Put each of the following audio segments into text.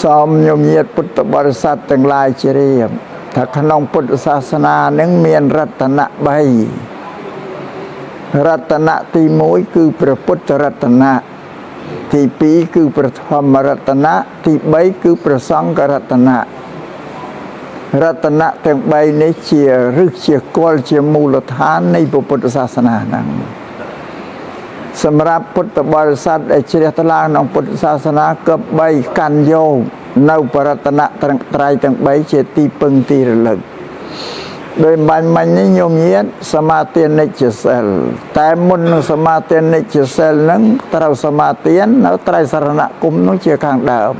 ซ้อมโยมเยียดพุทธบริษัททั้งหลายเฉลียบถ้าขนมพุทธศาสนานั้นมีรัตนะใบรัตนะที่มุ้ยคือพระพุทธรัตนะที่ปีคือพระธรรมรัตนะที่ใบคือพระสังฆรัตนะรัตนะทั้งใบนี้เชียรึกเชียกอลเชียมูลฐานในพระพุทธศาสนานั้นสำหรับพุทธบริษัทเฉลียตลาของพุทธศาสนากับใบกันโยในปรัตนะไตรทั้งใบเจติปึงตีระลึกโดยมันนิยมเยียดสมาธิในเจเซลแต่มุนสมาธิในเจเซลนั้นเราสมาธินั้นไตรสรณกุมนั้นเชียข้างเดิม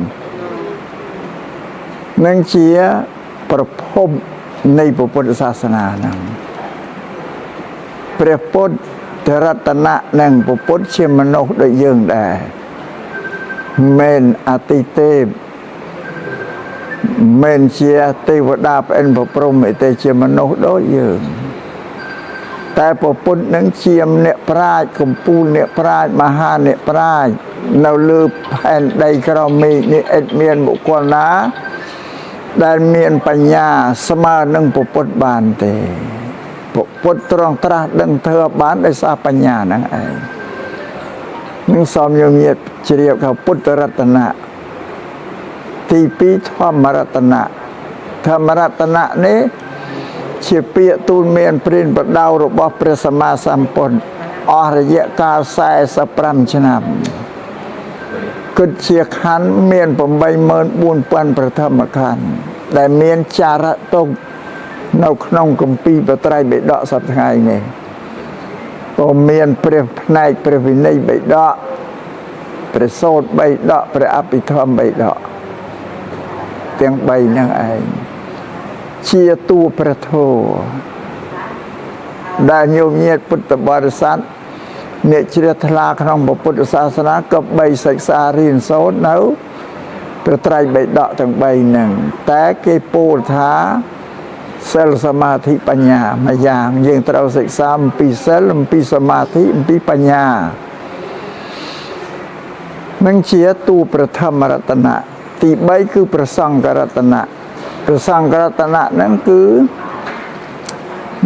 นั่นเชียประพบในพระพุทธศาสนานั้นพระพุทธรัตนะนั่งพระพุทธเชื่อมโนโดยยื่นได้เมนอติเตเมนเชียเทวดาเป็นพระพรหมเตเชียมโนโดยยื่นแต่พระพุทธนั้นเชียมเนปราชกุมปูเนปราชมหาเนปราชเราลือแผ่นใดกระมีนิเอ็ดเมียนบุคคลนะได้เมียนปัญญาสมานึงพระพุทธบานเตพระพุทธตรองตรัสดังเธอบานได้ทราบปัญญานั่งไอ้นึงสอมโยมเยียดเฉลียวเขาพุทธรัตนะที่ปีธรรมรัตนะธรรมรัตนะนี้เชี่ยเปียตูนเมียนปรินประดาวรบพระสัมมาสัมพุทธอริยกาสายสปรัมชนะกึศเชียขันเมียนผมใบเมินบุญปันประธรรมขันแต่เมียนจาระตกนกนองกุมปีประไตรใบดอกสับไงเนี่ยผมเมียนเปรียบในเปรียบในใบดอกเปรียโซดใบดอกเปรียอภิธรรมใบดอกเตียงใบนั่งไอเชียตัวประโทได้โยมเยียดพุทธบริษัทเนเชรทลาขนมพุทธศาสนากับใบศึกษาเรียนโซนเนาประไตรใบดอกทั้งใบหนึ่งแต่เกปูท้าเซลสมาธิปัญญามาอย่างยังเราศึกษาปีเซลปีสมาธิปีปัญญานั่งเชียตัวประธรรมรัตนะที่ใบคือประสังกรัตนะประสังกรัตนะนั่นคือ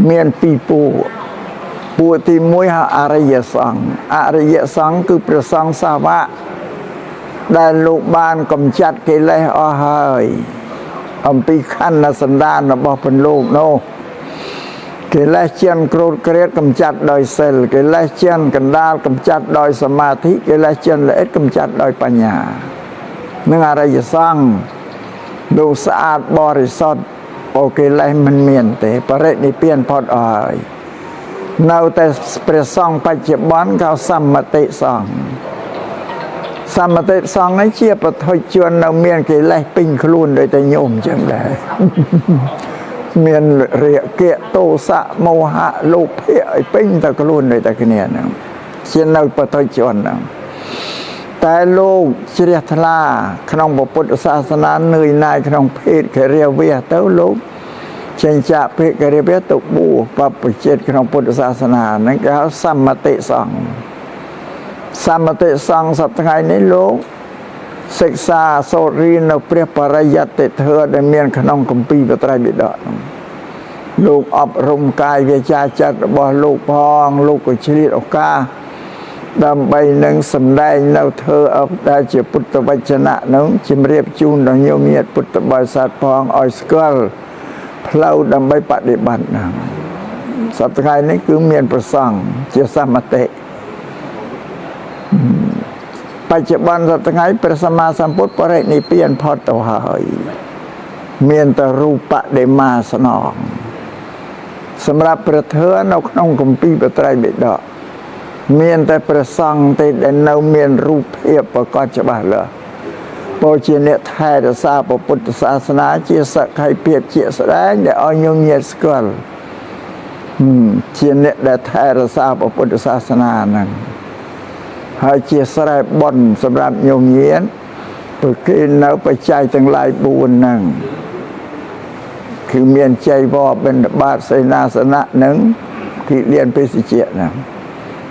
เมียนปีปูที่มวยหาอริยสังอริยสังคือประสังสาวะได้ลูกบ้านกำจัดกิเลสอ้อยอัมปีขันนสันดานระบบเป็นโลกโนกิเลสเชียนโกรธเกลียดกำจัดโดยเซลกิเลสเชียนกันดาลกำจัดโดยสมาธิกิเลสเชียนละเอ็ดกำจัดโดยปัญญานั่งอริยสังดูสะอาดบริสุทธิ์โอเคเลยมันเมียนแต่ประเรศนิเปียนพอดอ่อยเนาแต่เปรียซองปัจจุบันเขาสัมมติซองสัมมติซองนั้นเชี่ยประทอยจวนเราเมียนกี่ไรปิ้งคลุนโดยแต่โยมจังเลยเมียนเรียเกะโตสะโมหะโลภะไอ้ปิ้งตะคลุนโดยแต่กี่เนี่ยนะเช่นเราประทอยจวนนะแต่โลกเฉลียทลาขนมพุทธศาสนาเนยนายขนมเพศเขเรียเวียเต้าโลกเชนจะเพศเขเรียเวียตุบูปัปเจตขนมพุทธศาสนานั่นก็สัมมติสังสัมมติสังสัตย์ไงในโลกศึกษาโสรีนเปรียบปริยัติเธอได้เมียนขนมกุมปีประไตรบิดาลูกอบรมกายวิจาจัดบ่ลูกพองลูกกุศลิโอกาดำใบหนึ่งสำได้เราเธอเอาได้เจพุทธวจนะหนึ่งจิมเรียบจูนดังโยมีพุทธบริษัทพองออยสกอลเพลาดำใบปฏิบัตินะสัตย์ไงนี้คือเมียนประสังเจสามเตปัจจุบันสัตย์ไงประสมาสัมพุทธประเรศนิเปียนพอตัวหายเมียนตรูปะเดมาสนองสำหรับประเทศนกน้องกุมปีประไตรบิดาเมียนแต่ประสังแต่เดนเอาเมียนรูปเพียบประกอบฉบับเลยโปรเจเนตไทยจะทราบพุทธศาสนาเชี่ยสักใครเพียบเชี่ยแสดงเดี๋ยวเอาโยมเยสกอลเชี่ยเนตแต่ไทยจะทราบพุทธศาสนานั่นให้เชี่ยสลายบนสำหรับโยมเย็นเพื่อกินเอาไปใจทั้งหลายบุญนั่งคือเมียนใจว่าเป็นบาทไสนาสนะหนึ่งที่เรียนไปสิเจียนะ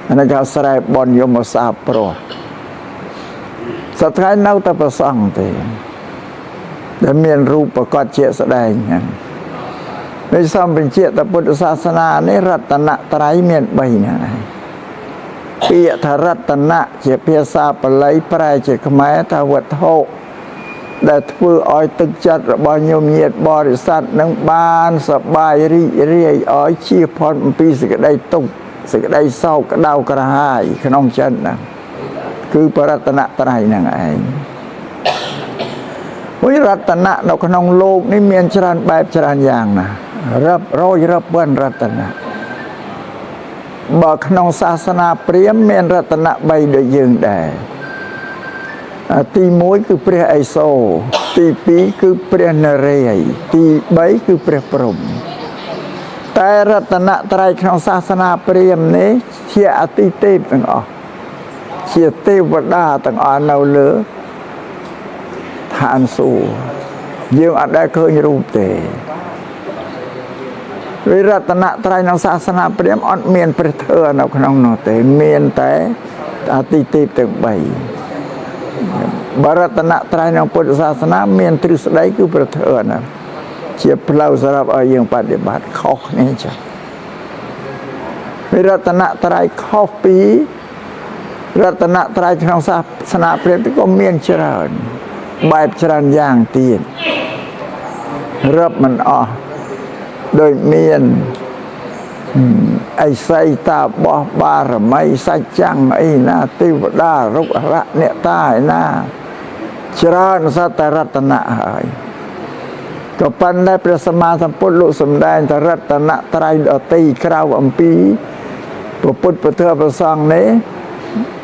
อันนั้นก็สลายบนโยมสาปโปรด สัตย์เน่าตะประสังเต ដែលមានរូបប្រកបជាក់ស្ដែងហ្នឹងដោយសំបញ្ជាក់តែពុទ្ធសាសនានេះរតនត្រ័យមាន3ហ្នឹងឯងពាក្យថារតនៈជាភាសាបាលីប្រែជាខ្មែរថាវត្ថុដែលធ្វើឲ្យទឹកចិត្តរបស់ញោមញាតិបរិស័ទនឹងបានសប្បាយរីករាយឲ្យជៀសផុតអំពីសេចក្តីទុក្ខសេចក្តីសោកក្តៅក្រហាយក្នុងចិត្តហ្នឹងគឺបរតនត្រ័យហ្នឹងឯងវិរតនៈនៅក្នុងលោកនេះមានច្រើនបែបច្រើនយ៉ាងណារាប់រយរាប់ពាន់រតនៈបើក្នុងសាសនាព្រាហ្មណ៍មានរតនៈ3ដូចយើងដែរទី1គឺព្រះឥសូរទី2គឺព្រះនរាយណ៍ទី3គឺព្រះព្រហ្មតែរតនត្រ័យក្នុងសាសនាព្រាហ្មណ៍នេះជាអតិទេពទាំងអស់ជាទេវតាទាំងអស់នៅលើឋានសួគ៌យើងអត់ដែលឃើញរូបទេវិរតនត្រ័យក្នុងសាសនាព្រាហ្មណ៍អត់មានព្រះធម៌នៅក្នុងនោះទេមានតែអតិទេពទាំង3បរតនត្រ័យក្នុងពុទ្ធសាសនាមានទ្រឹស្ដីគឺព្រះធម៌ណាជាផ្លូវសម្រាប់ឲ្យយើងបដិបត្តិខុសគ្នាចា៎វិរតនត្រ័យខុសពីរតនត្រ័យក្នុងសាសនាព្រាហ្មណ៍ក៏មានច្រើនបែបច្រើនយ៉ាងទៀតរាប់មិនអស់ដោយមានអិសីតាបោះបារមីសច្ចាំងអីណាទេវតារុក្ខរៈអ្នកតាឯណាច្រើនសតរតនៈហើយក៏ប៉ុន្តែព្រះសម្មាសម្ពុទ្ធលោកសម្ដែងថារតនត្រ័យដទៃក្រៅអំពីពុទ្ធពធប្រសង្ឃនេះ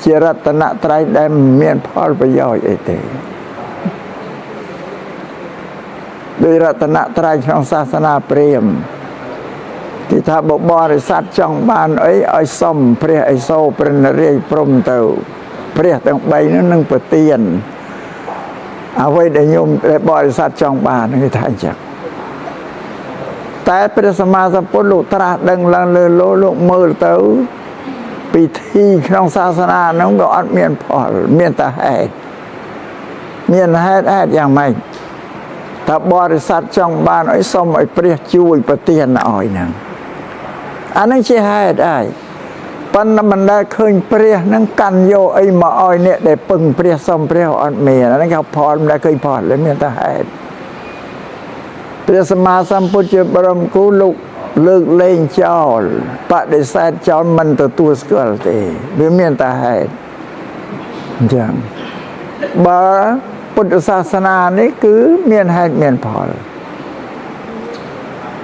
ជារតនត្រ័យដែលមានផលប្រយោជន៍អីទេដោយរតនត្រ័យក្នុងសាសនាព្រាហ្មណ៍គេថាបរិស័ទចង់បានអីឲ្យសុំព្រះឥសូរព្រះនរាយណ៍ព្រំទៅព្រះទាំង3នោះនឹងប្រទានអ្វីដែលញោមបរិស័ទចង់បានគេថាអញ្ចឹងតែព្រះសម្មាសម្ពុទ្ធលោកត្រាស់ដឹងឡើងលើលោកមើលទៅពិធីក្នុងសាសនានោះក៏អត់មានផលមានតែហេតុមានហេតុយ៉ាងម៉េចថាបរិស័ទចង់បានឲ្យសុំឲ្យព្រះជួយប្រទានឲ្យហ្នឹងអានឹងជាហេតុហើយប៉ុន្តែមិនដែលឃើញព្រះនឹងកាន់យកអីមកឲ្យអ្នកដែលពឹងព្រះសុំព្រះអត់មានអានឹងគេផលមិនដែលឃើញផលเลยមានតែហេតុព្រះសម្មាសម្ពុទ្ធជាបរមគ្រូលោកលើកលែងចោលបដិសេធចោលមិនទទួលស្គាល់ទេវាមានតែហេតុអញ្ចឹងបើពុទ្ធសាសនានេះគឺមានហេតុមានផល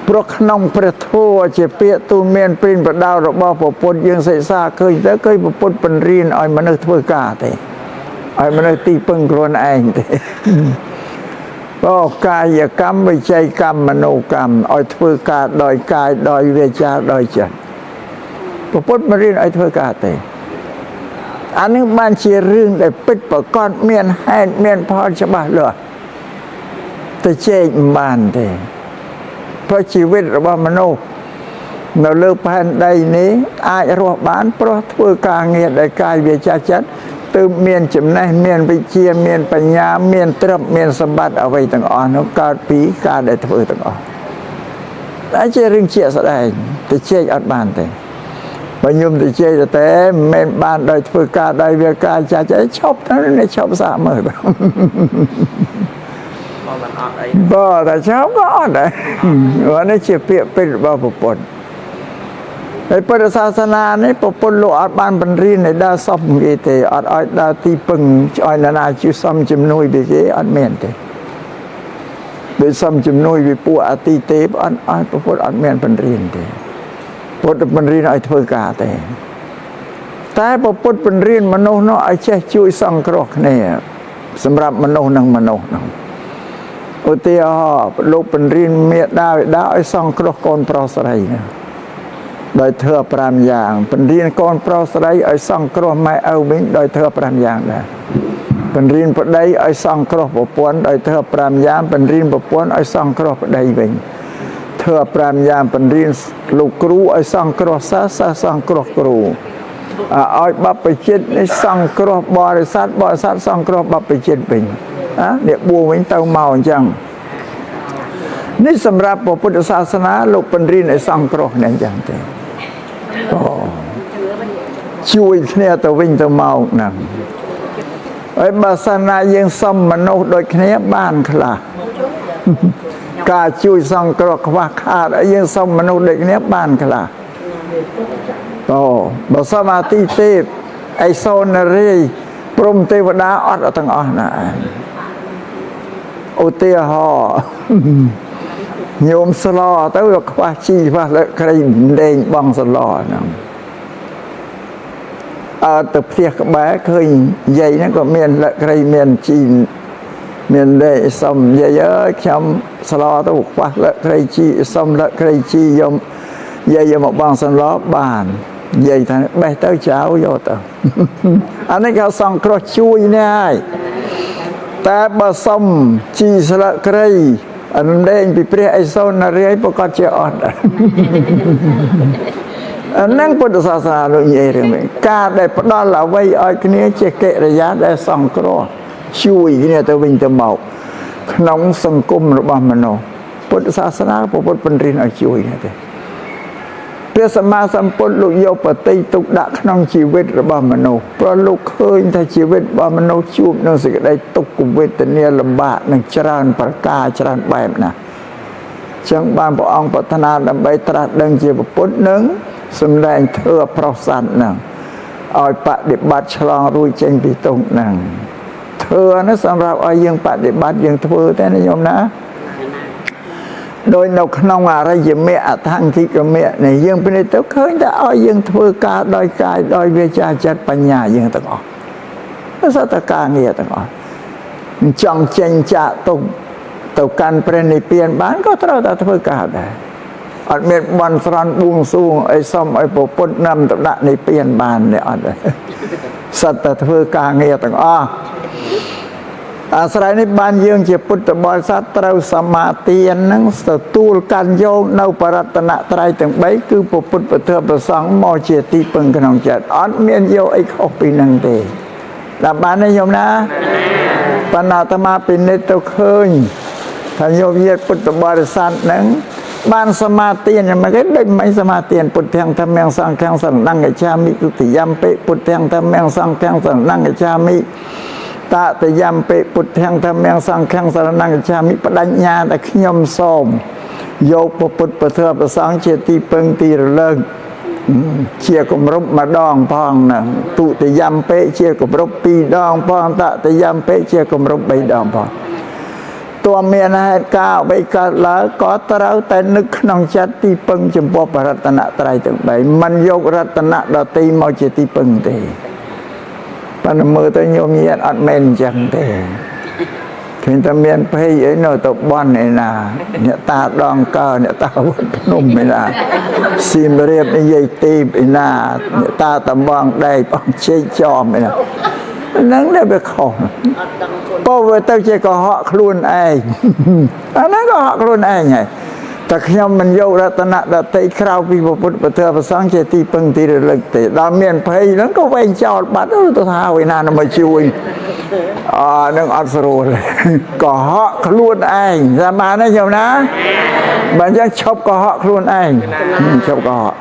ព្រោះក្នុងព្រះធម៌ជាពាក្យទូលមានព្រានប្រដៅរបស់ព្រះពុទ្ធយើងសិក្សាឃើញទៅគឺព្រះពុទ្ធពន្រៀនឲ្យមនុស្សធ្វើការទេឲ្យមនុស្សទីពឹងខ្លួនឯងទេក៏កាយកម្មវិច័យកម្មមនោកម្មឲ្យធ្វើការដោយកាយដោយវាចាដោយចិត្តព្រះពុទ្ធមិនរៀនឲ្យធ្វើការទេអានេះបានជារឿងដែលពិតប្រកបមានហេតុមានផលច្បាស់លាស់ទៅជែកមិនបានទេព្រោះជីវិតរបស់មនុស្សនៅលើផែនដីនេះអាចរស់បានព្រោះធ្វើការងារដោយកាយវាចាចិត្តទើបមានចំណេះមានវិជ្ជាមានបញ្ញាមានទ្រព្យមានសម្បត្តិអ្វីទាំងអស់នោះកើតពីការដែលធ្វើទាំងអស់តែជារឿងជាក់ស្ដែងទៅជែកអត់បានទេបើញោមទៅជែកតែមិនបានដោយធ្វើការដោយវាការចាច់ឈប់ទៅនេះឈប់សាកមើលបើមិនអត់អីបើតែឈប់ក៏អត់ដែរអានេះជាពាក្យពេចន៍របស់ព្រះពុទ្ធហើយពុទ្ធសាសនានេះព្រះពុទ្ធលោកអត់បានបង្រៀនឲ្យដើរសពគេទេអត់ឲ្យដើរទីពឹងឲ្យនរណាជួយសំជំនួយពីគេអត់មានទេដោយសំជំនួយពីពួកអតិទេពអត់ព្រះពុទ្ធអត់មានបង្រៀនទេពុទ្ធបង្រៀនឲ្យធ្វើការទេតែព្រះពុទ្ធបង្រៀនមនុស្សនោះឲ្យចេះជួយសង្គ្រោះគ្នាសម្រាប់មនុស្សនឹងមនុស្សនោះឧទាហរណ៍លោកបង្រៀនមេដាបិតាឲ្យសង្គ្រោះកូនប្រុសស្រីណាដោយធ្វើ5យ៉ាងបង្រៀនកូនប្រុសស្រីឲ្យសង្គ្រោះម៉ែឪវិញដោយធ្វើ5យ៉ាងដែរបង្រៀនប្តីឲ្យសង្គ្រោះប្រពន្ធដោយធ្វើ5យ៉ាងបង្រៀនប្រពន្ធឲ្យសង្គ្រោះប្តីវិញធ្វើ5យ៉ាងបង្រៀនលោកគ្រូឲ្យសង្គ្រោះសិស្សសង្គ្រោះគ្រូឲ្យបព្វជិតនេះសង្គ្រោះបរិស័ទសង្គ្រោះបព្វជិតវិញ เนี่ยบัววิ่งเต้าเมาจังนี่สำหรับพระพุทธศาสนาโลกเป็นรีในสังเคราะห์นั่นจังเต็มช่วยเนี่ยตัววิ่งตัวเมานั่งไอ้บาสนายังซ้ำมโนโดยเนี่ยบ้านขลากาช่วยสังเคราะห์ว่าขาดไอ้ยังซ้ำมโนโดยเนี่ยบ้านขลาบาสมาติเทพไอโซนเรยพรหมเทวดาอดตั้งอ่อนนะโอเตียหอโยมสลอแต่ว่าควาชีว่าละใครเด้งบังสลอนะตะเพียกแบกเคยใหญ่นั่นก็เมียนละใครเมียนจีนเมียนได้สมเยอะๆคำสลอตัวควาละใครจีสมละใครจียมใหญ่ยมบังสลอบานใหญ่ท่านไปเต้าเช้าโยตอันนี้เขาส่งครอช่วยได้แต่บะสมจีสละใครอันเด้งไปเปรี้ยไอโซนอะไรปกติอดอันนั้นพุทธศาสนาเราเยอะเลยการได้ปนอละไว้อ้อยนี้เจเกระยะได้ส่งครอช่วยเนี่ยตัววิ่งตัวเมาขนมสังคมระบำมโนพุทธศาสนาพระพุทธปริญญาช่วยเนี่ยเพื่อสมาสัมพุทธลูกโยปฏิตุกดะขนมชีวิตระบำมโนเพราะลูกเคยถ้าชีวิตบำมโนชูบนั่งสิ่งใดตกกุเวทเนียลำบากนั่งจรานประกาจรานแบบนะจังบานพระองค์พัฒนาดำไปตรัสดังเจียบพุทธหนึ่งสำแดงเธอพระสันหนึ่งเอาปฏิบัติฉลองรุ่ยเจงปีตรงหนึ่งเธอนะสำหรับเอายังปฏิบัติยังเธอแต่นิยมนะโดยนกน้องอะไรยังไม่อาทางที่ก็ไม่ในยังเป็นตัวเคยแต่เอายังเธอกาโดยกายโดยวิจารจัดปัญญายังต่างออกแล้วสัตการเงียต่างออกจังเจนจะตกการเปลี่ยนในเปลี่ยนบ้านก็เราแต่เธอกาได้อันเมื่อวันสรันบุงสูงไอ้ซ้ำไอ้ปปดนำตัดในเปลี่ยนบ้านเนี่ยอันเลยสัตว์เธอกาเงียต่างออกอาศัยในบ้านเยืองเจ็บพุทธบริษัทเราสมาธินั่งสตูลการโยงเนาปรัตนะไตรถึงใบคือพระพุทธเถรประสังมอเจติเปิงขนมจัดอันเมียนโยไอ้เขาปีนังเตะดับบ้านนิยมนะปนาตมาเป็นเนตเคยถ้าโยมเย็ดพุทธบริษัทนั่งบ้านสมาธิเนี่ยมันก็ได้ไม่สมาธิพุทธแห่งธรรมแห่งสังแห่งสันนั่งกับชามิตุติยมเปพุทธแห่งธรรมแห่งสังแห่งสันนั่งกับชามิตาแต่ยามเปปุถแห่งธรรมแห่งสังแห่งสารนังชามิปัญญาแต่ขยมส้มโยกพระพุทธประเทศประสังเจติเปิงตีระเลิกเชี่ยกมรบมาดองพองนะตุแต่ยามเปเชี่ยกมรบปีดองพองตาแต่ยามเปเชี่ยกมรบใบดองพองตัวเมียนะก้าวไปกัดแล้วก็ตราแต่นึกน้องจัดตีเปิงจมพบรัตนะไตรถึงใบมันยกรัตนะดตีมอเจติเปิงตีปนมือตัวโยมเยียดอัดเมนจังเตะถึงตะเมียนเพย์ไอ้โนตบบ้านไอ้นาเนี่ยตาดองเก้าเนี่ยตาวัดนุ่มไอ้นาซีมเรียบไอ้ใหญ่ตีไอ้นาเนี่ยตาตะบองได้ปองเชี่ยจอมไอ้นานั่งได้ไปของเพราะว่าเต้าเจ้าก็เหาะคลุนไอ้อันนั้นก็เหาะคลุนไอ้ไงแต่ขยมมันโยรัตนะดัตติคราวปีพระพุทธประเทศประสังเจติปังตีระลึกเตดามเมียนเพยนั้นก็เวงจอดบัดตัวท้าไว้นานมาช่วยนั่งอัศรูเลยก็เหาะคลุนไอ้สมานะโยมนะมันยังชอบก็เหาะคลุนไอ้ชอบก็เหาะ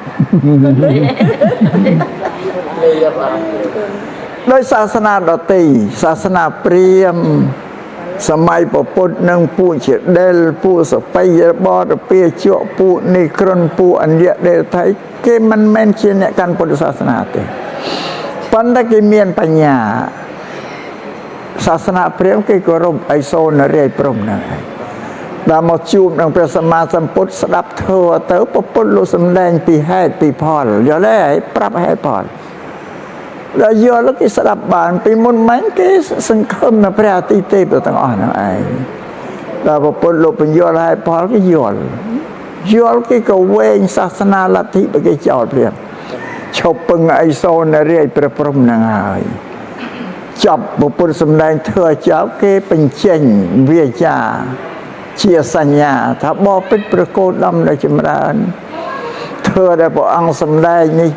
โดยศาสนาดัตติศาสนาเปรียมสมัยพระพุทธนั่งผู้เฉดเดลผู้สเปียบอดเปียเจาะผู้นิครนผู้อันเยเดลไทยเกมันแมนเชียนกันพุทธศาสนาเตปันตะกิเมียนปัญญาศาสนาเปรียมกิกรบไอโซนเรียปรมนะดามจูบนังพระสมมาสัมพุทธสดับเธอเต๋อพระพุทธลุสมแดงปีให้ปีพอลอย่าแล่ปรับให้พอลแล้วยอแล้วก็สลับบานไปมุนมันก็สังคมนะพระอาทิตย์เตปต่างอ่อนไอ้แล้วพอปลุกเป็นยออะไรพอก็ยอก็เวงศาสนาลัทธิไปก็จอดเรียบชอบปังไอโซนเรียประพรมนางไอ้จับบุปผสมแดงเธอเจ้าเกเป็นเช่นเวียจาเชียสัญญาถ้าบอกเป็นประโคดำในจำรานเธอได้บอกอังสมแดงนี่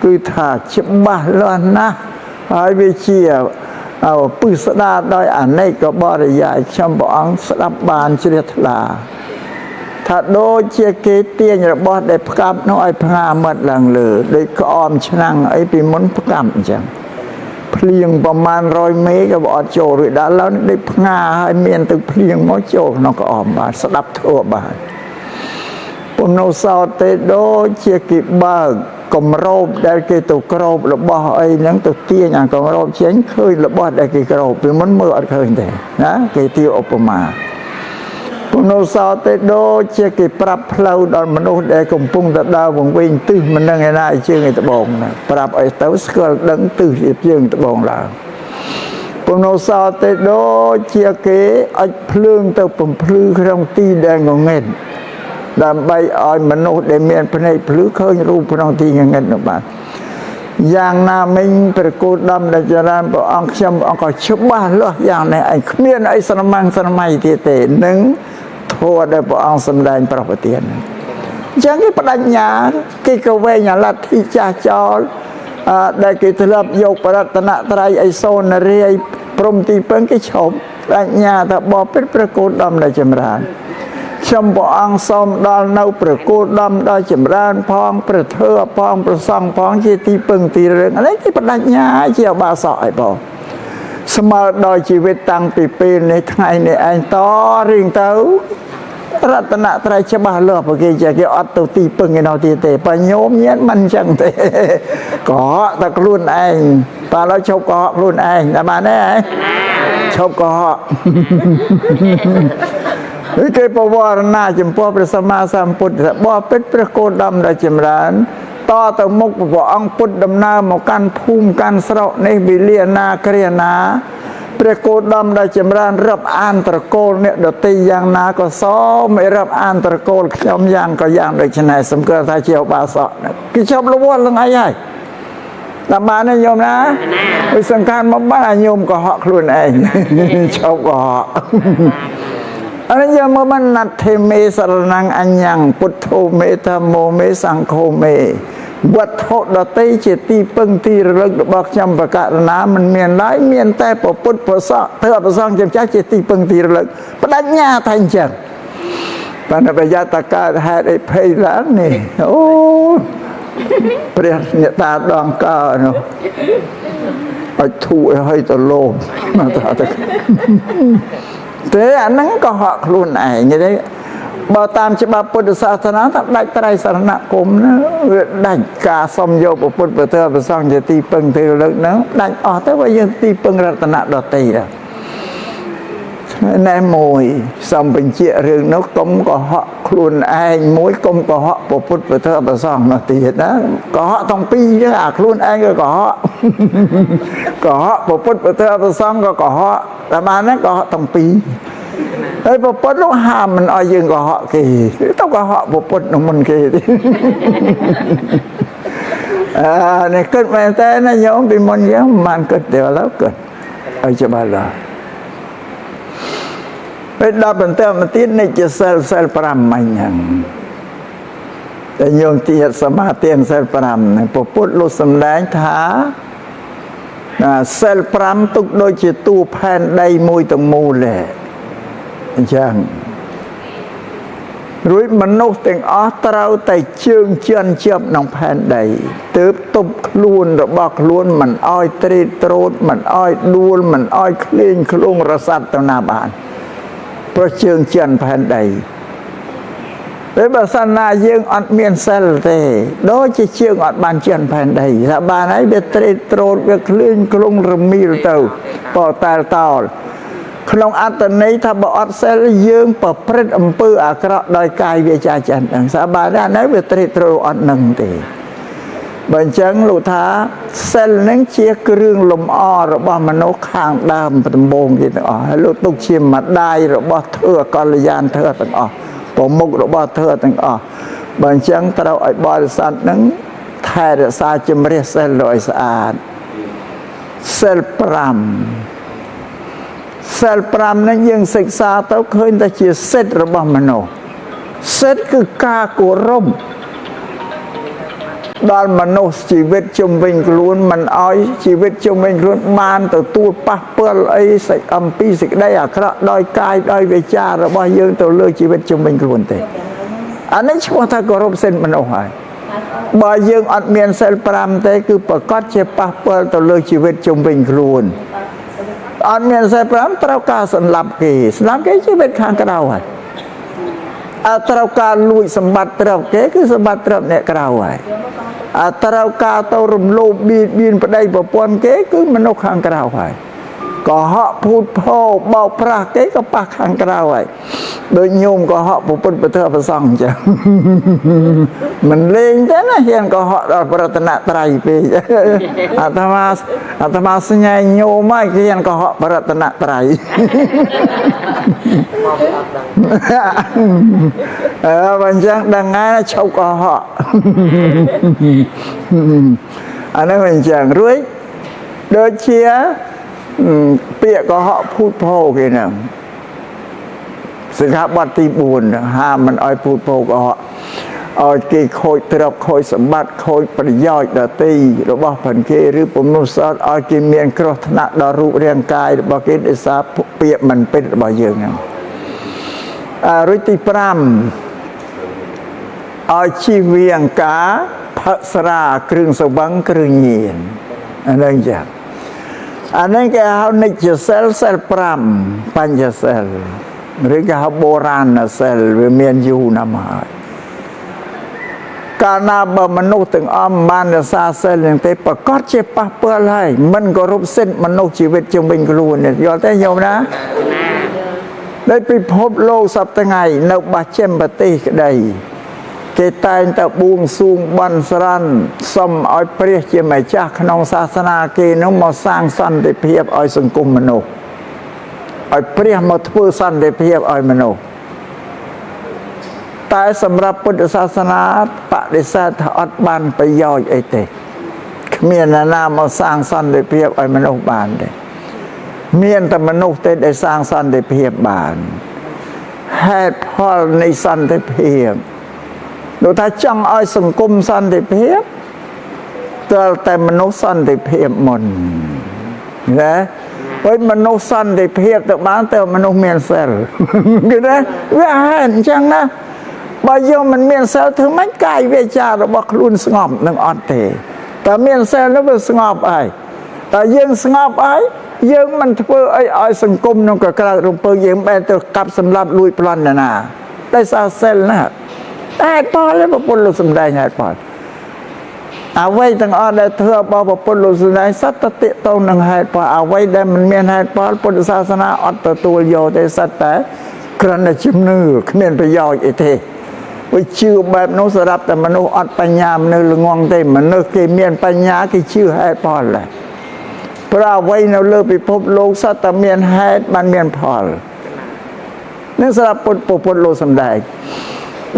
คือถ้าชิบบ้าล้านนะไอ้เวชี ពឹស្ដារដោយអនេកបរិយាយខ្ញុំព្រះអង្គស្ដាប់បានជ្រះថ្លាថាដូចជាគេទាញរបស់ដែលផ្កាប់នោះឲ្យផ្ងាមិត្តឡើងលើដូចក្អមឆ្នាំងអីពីមុនផ្កាប់អញ្ចឹងភ្លៀងប្រមាណ100មេក៏អត់ចូលរួចដល់ឡើយដូចផ្ងាឲ្យមានទឹកភ្លៀងមកចូលក្នុងក្អមបានស្ដាប់ធัวបានពុំនៅសោតទេដូចជាគេបើកគម្របដែលគេទៅក្របរបស់អីហ្នឹងទៅទាញអាគម្របចេញឃើញរបស់ដែលគេក្របពីមុនមើលអត់ឃើញទេណាគេទាឧបមាពុំនៅសោតទេដូចជាគេប្រាប់ផ្លូវដល់មនុស្សដែលកំពុងទៅដើរវង្វេងទិសមិនដឹងឯណាជើងឯត្បូងណាប្រាប់ឲ្យទៅស្គាល់ដឹងទិសរៀបជើងត្បូងឡើងពុំនៅសោតទេដូចជាគេអុចភ្លើងទៅបំភ្លឺក្នុងទីដែលងងឹតដើម្បីឲ្យមនុស្សដែលមានភ្នែកភ្លឺឃើញរូបក្នុងទីងងឹតនោះបានយ៉ាងណាមិញព្រះគោដមដែលចរានព្រះអង្គខ្ញុំអង្គក៏ច្បាស់លាស់យ៉ាងនេះឯងគ្មានអីស្រមាំងស្រមៃទៀតទេនឹងធម៌ដែលព្រះអង្គសម្ដែងប្រពទានអញ្ចឹងគេបដិញ្ញាគេក៏វែងលទ្ធិចាស់ចោលដែលគេធ្លាប់យកបរតនត្រ័យអីសូនរាយព្រមទីពឹងគេឈប់បដិញ្ញាថាបបិទ្ធព្រះគោដមដែលចម្រើនខ្ញុំព្រះអង្គសូមដល់នៅព្រះគោដមដល់ចម្រើនផងព្រះធម៌ផងព្រះសង្ឃផងជាទីពឹងទីរឹងនេះគេបដិញ្ញាជាឧបាសកឯបងស្មើដល់ជីវិតតាំងពីពេលនេះថ្ងៃនេះឯងតរៀងទៅរតនត្រ័យច្បាស់លាស់ព្រោះគេអត់ទៅទីពឹងឯណោះទៀតទេបើញោមញៀនមិនអញ្ចឹងទេកុហកតែខ្លួនឯងបើឡើយឈប់កុហកខ្លួនឯងតែបានទេឈប់កុហកគេបវរណាចំពោះព្រះសម្មាសម្ពុទ្ធបបិទ្ធព្រះគោដមដែលចម្រើនតទៅមុខព្រះអង្គពុទ្ធដំណើរមកកាន់ភូមិកាន់ស្រុកនេះវិលាណាគ្រាណាព្រះគោដមដែលចម្រើនរាប់អានត្រកូលអ្នកដតីយ៉ាងណាក៏សូមឲ្យរាប់អានត្រកូលខ្ញុំយ៉ាងក៏យ៉ាងដូចនេះសំគាល់ថាជាឧបាសកគេជប់លវល់នឹងអីហើយតាមបានទេញោមណាវិសង្ខារមកបានញោមកុហកខ្លួនឯងឈប់កុហកអរិយមបានណដ្ឋិមេសរណង្អញ្ញੰពុទ្ធោមេធម្មោមេសង្ឃោមេវត្ថុដតីជាទីពឹងទីរលឹករបស់ខ្ញុំបកករណាមិនមានឡើយមានតែពុទ្ធប្រសពធ្វើប្រសងចំចាស់ជាទីពឹងទីរលឹកបដិញ្ញាថាអញ្ចឹងបានប្រយ័ត្នតកើតហេតុអីភ័យឡើងនេះអូព្រះអ្នកតាដងកោនោះឲ្យធូរឲ្យទៅលោមមកថាទេអាហ្នឹងក៏ហក់ខ្លួនឯងទេបើតាមច្បាប់ពុទ្ធសាសនាថាដាច់ត្រៃសរណគមណាវាដាច់ការសុំយកពុទ្ធប្រទើប្រសងជាទីពឹងទីរលឹកហ្នឹងដាច់អស់ទៅបើយើងទីពឹងរតនដតីដែរណែមួយសំបញ្ជារឿងនោះកុំកុហកខ្លួនឯងមួយកុំកុហកពុទ្ធប្រទើប្រសងនោះទៀតណាកុហកទាំងពីរចឹងអាខ្លួនឯងក៏កុហកកុហកពុទ្ធប្រទើប្រសងក៏កុហកតែបានហ្នឹងកុហកទាំងពីរហើយពុទ្ធនោះហាមមិនឲ្យយើងកុហកគេទៅកុហកពុទ្ធនឹងមុនគេទេនេះគិតមែនតើណាញោមពីមុនយើងមិនគិតទេឥឡូវគិតឲ្យច្បាស់ឡាពេលដល់បន្តមកទៀតនេះជាសិល5មិញហ្នឹងតែញោមទៀតសមាធិសិល5ហ្នឹងពុទ្ធលោកសម្ដែងថាសិល5ទុកដូចជាតួផែនដីមួយទាំងមូលដែរអញ្ចឹងរួចមនុស្សទាំងអស់ត្រូវតែជើងជន់ជាប់ក្នុងផែនដីទើបទប់ខ្លួនរបស់ខ្លួនមិនអោយត្រេតត្រោតមិនអោយដួលមិនអោយក្លែងក្លងរសាត់ទៅណាបានព្រោះជើងជន់ផែនដីពេលបើសិនណាយើងអត់មានសិលទេដូចជាជើងអត់បានជន់ផែនដីថាបានហើយវាត្រេតត្រោតវាក្លែងក្លងរមៀលទៅបតែលតោលក្នុងអត្តន័យថាបើអត់សិលយើងប្រព្រឹត្តអំពើអាក្រក់ដោយកាយវាចាចិនហ្នឹងសាបានអានេះវាត្រេតត្រោអត់នឹងទេបើអញ្ចឹងលោកថាសិលហ្នឹងជាគ្រឿងលម្អរបស់មនុស្សខាងដើមដំបូងគេទាំងអស់ហើយលោកទុកជាម្ដាយរបស់ធ្វើកល្យានធ្វើទាំងអស់ប្រមុខរបស់ធ្វើទាំងអស់បើអញ្ចឹងត្រូវឲ្យបរិស័ទហ្នឹងថែរក្សាជំរះសិលឲ្យស្អាតសិល5សិល5នេះយើងសិក្សាទៅឃើញតែជាសិទ្ធិរបស់មនុស្សសិទ្ធិគឺការគោរព ដល់មនុស្សជីវិតជុំវិញខ្លួនមិនអោយជីវិតជុំវិញខ្លួនបានទទួលប៉ះពាល់អីសេចអំពីសេចក្តីអាក្រក់ដោយកាយដោយវាចារបស់យើងទៅលើជីវិតជុំវិញខ្លួនទេអានេះឈ្មោះថាគោរពសិទ្ធិមនុស្សហើយបើយើងអត់មានសិល5ទេគឺប្រកាសជាប៉ះពាល់ទៅលើជីវិតជុំវិញខ្លួនអត់មានសិល5ត្រូវការសម្លាប់គេជីវិតខាងក្រៅហើយអត់ត្រូវការលួចសម្បត្តិត្រូវគេគឺសម្បត្តិត្រូវអ្នកក្រៅហើយអត់ត្រូវការទៅរំលោភបៀតបៀនប្តីប្រពន្ធគេគឺមនុស្សខាងក្រៅហើយកុហកភូតភរបោកប្រាស់គេក៏ប៉ះខាងក្រៅហើយដូចញោមកុហកពុទ្ធពធប្រសង្ឃអញ្ចឹងមិនលេងទេណាហ៊ានកុហកដល់ប្រតនត្រ័យពេកអាត្មាស្ញែងញោមហើយគេហ៊ានកុហកប្រតនត្រ័យបើអញ្ចឹងដឹងហើយឈប់កុហកអានេះមិនអញ្ចឹងរួចដូចជាពាក្យកុហកភូតភរគេហ្នឹងសិក្ខាបទទី4ហាមមិនឲ្យភូតភរកុហកឲ្យគេខូចទ្រព្យខូចសម្បត្តិខូចប្រយោជន៍ដទៃរបស់ផងគេឬពមនុស្សឲ្យគេមានគ្រោះថ្នាក់ដល់រូបរាងកាយរបស់គេដោយសារពាក្យមិនពិតរបស់យើងហ្នឹងរួចទី5ឲ្យជិះវាអង្ការផឹកស្រាគ្រឿងសង្វឹងគ្រឿងញៀនអានេះចាអានេះគេហៅនិច្ចសិលសិល5បញ្ញសិលឬគេហៅបុរាណសិលវាមានយូរណាស់មកហើយកាលណាបើមនុស្សទាំងអស់បានរក្សាសិលនឹងទេប្រកាសជាប៉ះពាល់ហើយមិនគោរពសិទ្ធិមនុស្សជីវិតជុំវិញខ្លួនយល់ទេញោមណាដោយពិភពលោកសប្តាហ៍ថ្ងៃនៅបស្ចិមប្រទេសក្តីគេតែងតែបួងសួងបន់ស្រន់សុំឲ្យព្រះជាម្ចាស់ក្នុងសាសនាគេនោះមកសាងសន្តិភាពឲ្យសង្គមមនុស្សឲ្យព្រះមកធ្វើសន្តិភាពឲ្យមនុស្សតែសម្រាប់ពុទ្ធសាសនាបដិសេធថាអត់បានប្រយោជន៍អីទេគ្មានអ្នកណាមកសាងសន្តិភាពឲ្យមនុស្សបានទេមានតែមនុស្សទេដែលសាងសន្តិភាពបានហេតុផលនៃសន្តិភាពដូចថាចង់ឲ្យសង្គមសន្តិភាពទាល់តែមនុស្សសន្តិភាពមុនណាពេលមនុស្សសន្តិភាពទៅបានទៅមនុស្សមានសិលគឺណាវាហេតុអញ្ចឹងណាបើយើងមិនមានសិលធ្វើម៉េចកាយវាចារបស់ខ្លួនស្ងប់នឹងអត់ទេតែមានសិលនោះវាស្ងប់ហើយតែយើងស្ងប់ហើយយើងមិនធ្វើអីឲ្យសង្គមនឹងកក្រើករំពើយើងបែរទៅកាប់សម្លាប់លួចប្លន់ណាដោយសារសិលណាតែផលព្រះពុទ្ធលោកសំដែងហេតុផលអ្វីទាំងអស់ដែលធ្វើរបស់ព្រះពុទ្ធលោកសំដែងសត្វតតិទៅនឹងហេតុផលអ្វីដែលមិនមានហេតុផលពុទ្ធសាសនាអត់ទទួលយកទេសត្វតែគ្រាន់តែជំនឿគ្មានប្រយោជន៍អីទេវិជឿបែបនោះសម្រាប់តែមនុស្សអត់បញ្ញាមនុស្សល្ងងទេមនុស្សគេមានបញ្ញាគេជឿហេតុផលដែរព្រោះអ្វីនៅលើពិភពលោកសត្វតែមានហេតុបានមានផលនេះសម្រាប់ពុទ្ធលោកសំដែង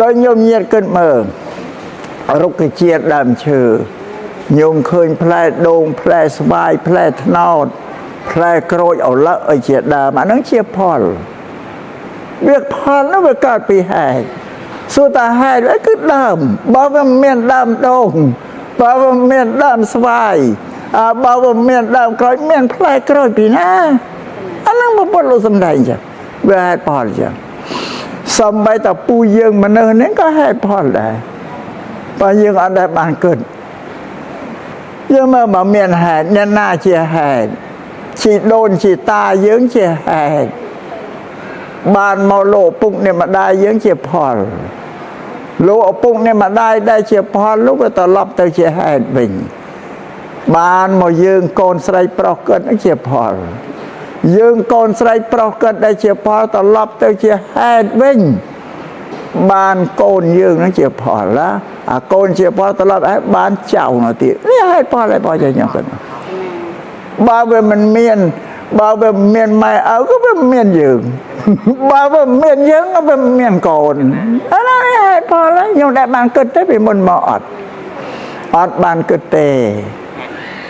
ដោយញោមញាតគិតមើលរុក្ខជាតិដើមឈើញោមឃើញផ្លែដូងផ្លែស្វាយផ្លែត្នោតផ្លែក្រូចឪឡឹកអីជាដើមអានឹងជាផលវាផលនោះវាកើតពីហេតុសួរតាហេតុគឺដើមបើវាមានដើមដូងបើវាមានដើមស្វាយបើវាមានដើមក្រូចមានផ្លែក្រូចពីណាអានឹងពុទ្ធលោកសំដែងចឹងវាហេតុផលចឹងសំបីតាពូយើងមនុស្សនេះក៏ហេតុផលដែរបើយើងអត់ដែលបានគិតយើងមកមានហេតុអ្នកណាជាហេតុជីដូនជីតាយើងជាហេតុបានមកលោកឪពុកអ្នកម្ដាយយើងជាផលលោកឪពុកអ្នកម្ដាយដែលជាផលលោកក៏ត្រឡប់ទៅជាហេតុវិញបានមកយើងកូនស្រីប្រុសកើតនឹងជាផលយើងកូនស្រីប្រុសកើតដែលជាផលត្រឡប់ទៅជាហេតុវិញបានកូនយើងនឹងជាផលណាអាកូនជាផលត្រឡប់ឲ្យបានចៅនោះទៀតនេះហេតុផលឲ្យបងយើងគិតបើវាមិនមានបើវាមានម៉ែឪក៏វាមានយើងបើវាមានយើងក៏វាមានកូនអានេះហេតុផលខ្ញុំដែលបានគិតទេពីមុនមកអត់បានគិតទេ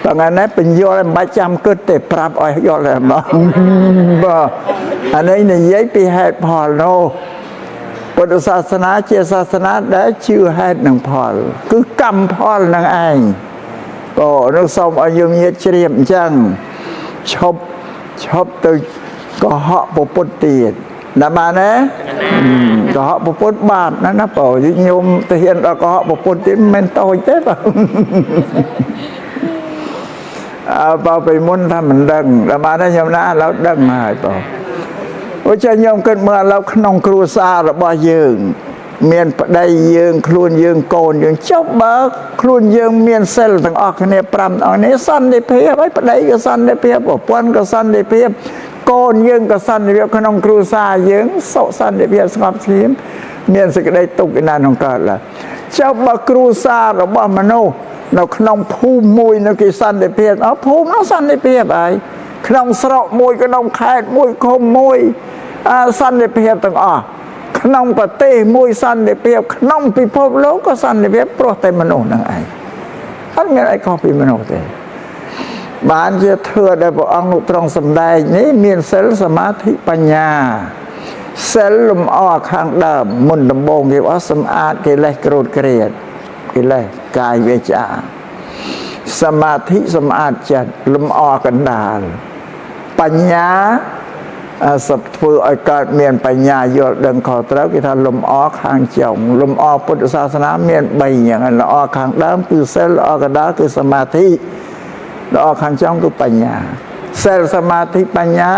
បើថ្ងៃនេះបញ្យល់មិនបាច់ចាំគិតទេប្រាប់ឲ្យយល់តែម្ដងបាទអានេះនិយាយពីហេតុផលនោះ ពុទ្ធសាសនាជាសាសនាដែលជឿហេតុនឹងផលគឺកម្មផលនឹងឯងក៏នឹងសូមឲ្យយើងញាតិជ្រាបអញ្ចឹងឈប់ទៅកុហកពុទ្ធទៀតណាបានទេកុហកពុទ្ធបាបណាបើញោមទៅហ៊ានដល់កុហកពុទ្ធទៀតមិនមែនតូចទេបើបើពីមុនថាមិនដឹងតែបានតែខ្ញុំណាឥឡូវដឹងហើយបងអូចាខ្ញុំគិតមើលឥឡូវក្នុងគ្រួសាររបស់យើងមានប្តីយើងខ្លួនយើងកូនយើងចុះបើខ្លួនយើងមានសិលទាំងអស់គ្នា5អង្គនេះសន្តិភាពហើយប្តីក៏សន្តិភាពប្រពន្ធក៏សន្តិភាពកូនយើងក៏សន្តិភាពក្នុងគ្រួសារយើងសុខសន្តិភាពស្ងប់ស្ងៀមមានសេចក្តីទុក្ខឯណាក្នុងកើតឡើយចុះបើគ្រួសាររបស់មនុស្សនៅក្នុងភូមិមួយនៅគេសន្តិភាពភូមិនោះសន្តិភាពហើយក្នុងស្រុកមួយក្នុងខេត្តមួយឃុំមួយសន្តិភាពទាំងអស់ក្នុងប្រទេសមួយសន្តិភាពក្នុងពិភពលោកក៏សន្តិភាពព្រោះតែមនុស្សនឹងឯងអត់មានអីខុសពីមនុស្សទេបានជាធឿដែលព្រះអង្គទ្រង់សម្ដែងនេះមានសិលសមាធិបញ្ញាសិលលំអខាងដើមមុនដំបូងគេអស់សម្អាតកិលេសក្រោធក្រៀតកិលេសកាយវាចាសមាធិសម្អាតចិត្តលំអកណ្ដាលបញ្ញាធ្វើឲ្យកើតមានបញ្ញាយល់ដឹងខុសត្រូវគេថាលំអខាងចុងលំអពុទ្ធសាសនាមាន3យ៉ាងល្អខាងដើមគឺសិលល្អកណ្ដាលគឺសមាធិល្អខាងចុងគឺបញ្ញាសិលសមាធិបញ្ញា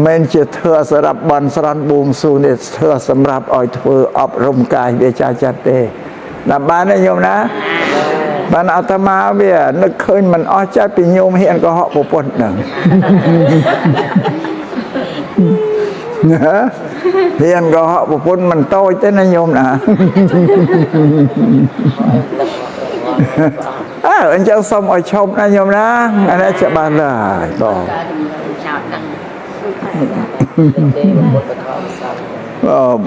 មិនជាធ្វើសម្រាប់បន់ស្រន់បួងសួងនេះធ្វើសម្រាប់ឲ្យធ្វើអប់រំកាយវាចាចិត្តទេដល់បានទេញោមណាបានអាត្មាវានឹកឃើញមិនអស់ចិត្តពីញោមហ៊ានកុហកប្រពន្ធហ្នឹងហ៊ានកុហកប្រពន្ធមិនតូចទេណាញោមណាអញ្ចឹងសូមឲ្យឈប់ណាញោមណាអានេះច្បាស់ដែរបង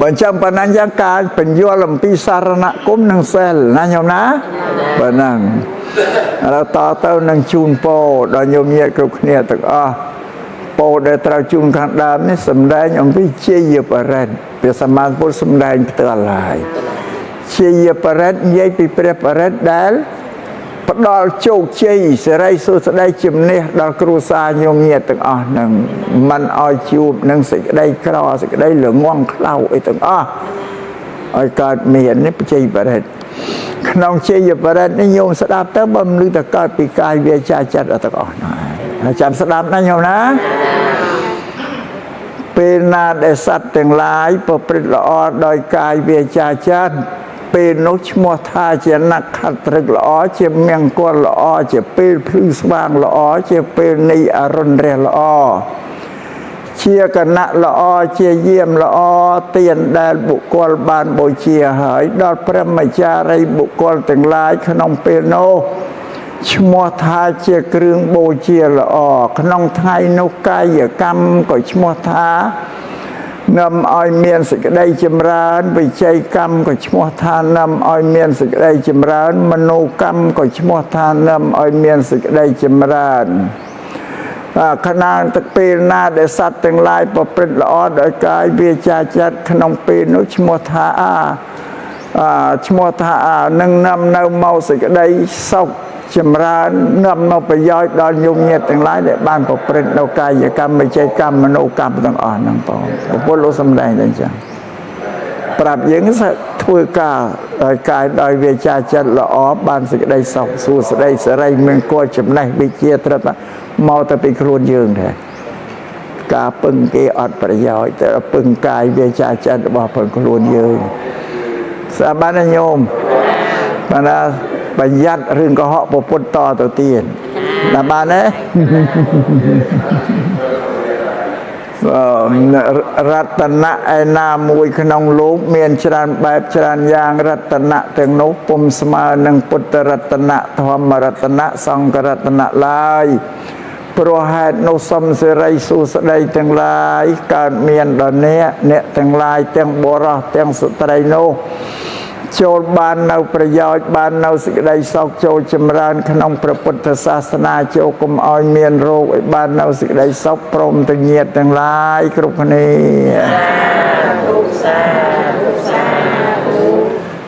បើចាំប៉ុណ្ណឹងយ៉ាងការបញ្យល់អំពីសារណគមនឹងសិលណាញោមណាប៉ុណ្ណឹងឥឡូវតទៅនឹងជូនពរដល់ញោមញាតិគ្រប់គ្នាទាំងអស់ពរដែលត្រូវជូនខាងដើមនេះសម្ដែងអំពីជាយបរិទ្ធព្រះសម្មាសម្ពុទ្ធសម្ដែងផ្ទាល់ហើយជាយបរិទ្ធនិយាយពីព្រះបរិទ្ធដែលផ្ដល់ជោគជ័យសេរីសុខស្ដីជំនះដល់គ្រួសារញោមញាតិទាំងអស់នឹងមិនឲ្យជួបនឹងសេចក្តីក្រសេចក្តីល្ងង់ខ្លៅអីទាំងអស់ឲ្យកើតមាននេះបច្ច័យបរិទ្ធក្នុងជាយបរិទ្ធនេះញោមស្ដាប់ទៅបើមិនឮតែកើតពីកាយវាចាចិត្តទាំងអស់ហ្នឹងហើយចាំស្ដាប់ណាញោមណាពេលណាដែលសត្វទាំងឡាយប្រព្រឹត្តល្អដោយកាយវាចាចិត្តពេលនោះឈ្មោះថាជាนักខត្រឹកល្អជាមង្គលល្អជាពេលភ្លឺស្វាងល្អជាពេលនៃអរុណរះល្អជាគណៈល្អជាយាមល្អទានដែលបុគ្គលបានបូជាហើយដល់ព្រះមចារីបុគ្គលទាំងឡាយក្នុងពេលនោះឈ្មោះថាជាគ្រឿងបូជាល្អក្នុងថ្ងៃនោះកាយកម្មក៏ឈ្មោះថានាំឲ្យមានសេចក្តីចម្រើនវិជ័យកម្មក៏ឈ្មោះថានាំឲ្យមានសេចក្តីចម្រើនមនោកម្មក៏ឈ្មោះថានាំឲ្យមានសេចក្តីចម្រើនខណៈទឹកពេលណាដែលសត្វទាំងឡាយប្រព្រឹត្តល្អដោយកាយវាចាចិត្តក្នុងពេលនោះឈ្មោះថាឈ្មោះថានឹងនាំនៅមកសេចក្តីសុខចម្រើននាំមកប្រយោជន៍ដល់ញោមញាតិទាំងឡាយដែលបានប្រព្រឹត្តនៅកាយកម្មវិជ័យកម្មមនោកម្មទាំងអស់ហ្នឹងបងពុទ្ធលោកសម្ដែងតែអញ្ចឹងប្រាប់យើងធ្វើការដោយកាយដោយវាចាចិត្តល្អបានសេចក្តីសុខសួស្តីសេរីមង្គលចំណេះវិជ្ជាត្រឹមមកទៅពីខ្លួនយើងដែរការពឹងគេអត់ប្រយោជន៍តែពឹងកាយវាចាចិត្តរបស់ខ្លួនយើងស្អាតបានញោមបានបញ្ញត្តិរឿងកុហកពុទ្ធតទៅទៀតណាបានទេរតនៈឯណាមួយក្នុងលោកមានច្រើនបែបច្រើនយ៉ាងរតនៈទាំងនោះពុំស្មើនឹងពុទ្ធរតនៈធម្មរតនៈសង្ឃរតនៈឡើយព្រោះហេតុនោះសំសិរីសុស្ដីទាំងឡាយកើតមានដល់អ្នកទាំងឡាយទាំងបុរសទាំងស្ត្រីនោះចូលបាននៅប្រយោជន៍បាននៅសេចក្តីសុខចូលចម្រើនក្នុងព្រះពុទ្ធសាសនាចូលកុំឲ្យមានរោគឲ្យបាននៅសេចក្តីសុខព្រមទាំងញាតិទាំងឡាយគ្រប់គ្នា ธุสาธุสา